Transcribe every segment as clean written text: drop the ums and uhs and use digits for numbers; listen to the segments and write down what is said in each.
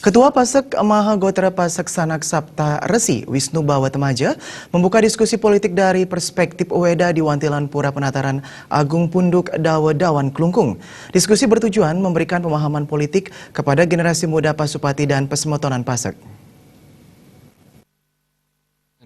Ketua Pasek Mahagotra Pasek Sanak Sapta Resi Wisnu Bawatemaja membuka diskusi politik dari perspektif Weda di Wantilan Pura Penataran Agung Punduk Dawa-Dawan Klungkung. Diskusi bertujuan memberikan pemahaman politik kepada generasi muda Pasupati dan Pesemotonan Pasek.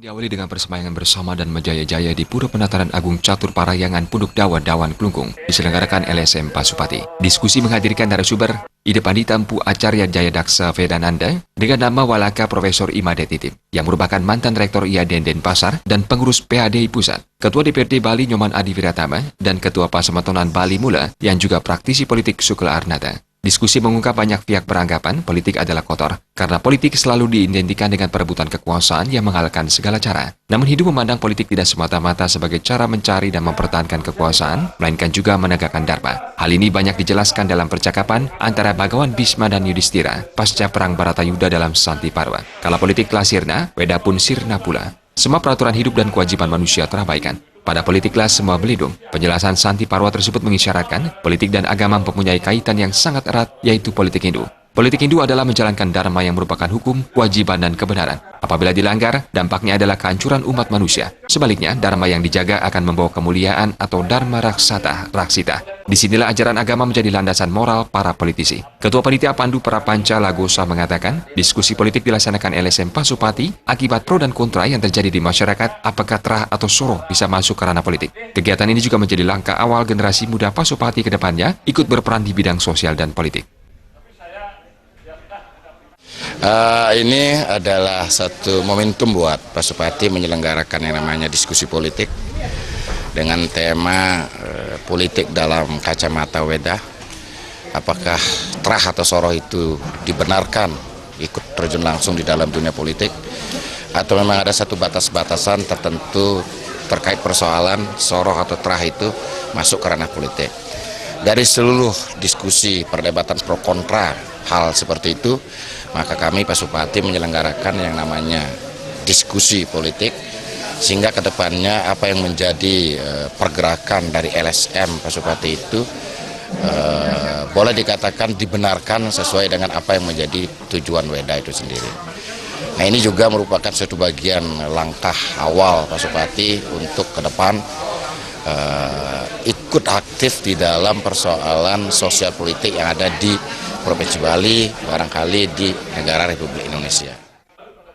Diawali dengan persembayangan bersama dan menjaya-jaya di Pura Penataran Agung Catur Parayangan Punduk Dawa-Dawan Klungkung diselenggarakan LSM Pasupati. Diskusi menghadirkan narasumber Ide Pandita Empu Acarya Jayadaksa Vedananda dengan nama Walaka Profesor Imade Titip yang merupakan mantan Rektor IA Denpasar dan pengurus PADI Pusat, Ketua DPRD Bali Nyoman Adi Wiratama dan Ketua Pasemotonan Bali Mula yang juga praktisi politik Sukla Arnata. Diskusi mengungkap banyak pihak beranggapan politik adalah kotor, karena politik selalu diidentikan dengan perebutan kekuasaan yang menghalalkan segala cara. Namun hidup memandang politik tidak semata-mata sebagai cara mencari dan mempertahankan kekuasaan, melainkan juga menegakkan dharma. Hal ini banyak dijelaskan dalam percakapan antara Bhagawan Bhisma dan Yudhistira pasca perang Baratayuda dalam Santi Parwa. Kala politik telah sirna, Weda pun sirna pula. Semua peraturan hidup dan kewajiban manusia terabaikan. Pada politiklah semua belidung. Penjelasan Santi Parwa tersebut mengisyaratkan politik dan agama mempunyai kaitan yang sangat erat, yaitu politik Hindu. Politik Hindu adalah menjalankan dharma yang merupakan hukum, kewajiban, dan kebenaran. Apabila dilanggar, dampaknya adalah kehancuran umat manusia. Sebaliknya, dharma yang dijaga akan membawa kemuliaan atau dharma raksita. Disinilah ajaran agama menjadi landasan moral para politisi. Ketua Panitia Pandu Prapanca Lagosa mengatakan, diskusi politik dilaksanakan LSM Pasupati akibat pro dan kontra yang terjadi di masyarakat, apakah Trah atau Soro bisa masuk ke ranah politik. Kegiatan ini juga menjadi langkah awal generasi muda Pasupati ke depannya ikut berperan di bidang sosial dan politik. Ini adalah satu momentum buat Pasupati menyelenggarakan yang namanya diskusi politik dengan tema politik dalam kacamata Weda. Apakah Trah atau Soro itu dibenarkan ikut terjun langsung di dalam dunia politik, atau memang ada satu batas-batasan tertentu terkait persoalan Soro atau Trah itu masuk ke ranah politik. Dari seluruh diskusi perdebatan pro kontra hal seperti itu, maka kami Pasupati menyelenggarakan yang namanya diskusi politik, sehingga kedepannya apa yang menjadi pergerakan dari LSM Pasupati itu boleh dikatakan dibenarkan sesuai dengan apa yang menjadi tujuan Weda itu sendiri. Nah, ini juga merupakan suatu bagian langkah awal Pasupati untuk ke depan ikut aktif di dalam persoalan sosial politik yang ada di Provinsi Bali, barangkali di negara Republik Indonesia.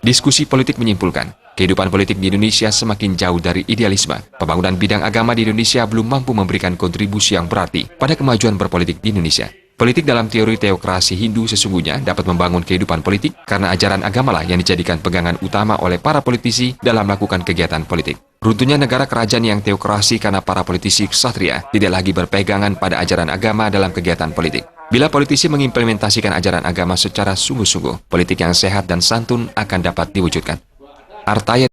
Diskusi politik menyimpulkan, kehidupan politik di Indonesia semakin jauh dari idealisme. Pembangunan bidang agama di Indonesia belum mampu memberikan kontribusi yang berarti pada kemajuan berpolitik di Indonesia. Politik dalam teori teokrasi Hindu sesungguhnya dapat membangun kehidupan politik karena ajaran agamalah yang dijadikan pegangan utama oleh para politisi dalam melakukan kegiatan politik. Runtuhnya negara kerajaan yang teokrasi karena para politisi ksatria tidak lagi berpegangan pada ajaran agama dalam kegiatan politik. Bila politisi mengimplementasikan ajaran agama secara sungguh-sungguh, politik yang sehat dan santun akan dapat diwujudkan. Artaya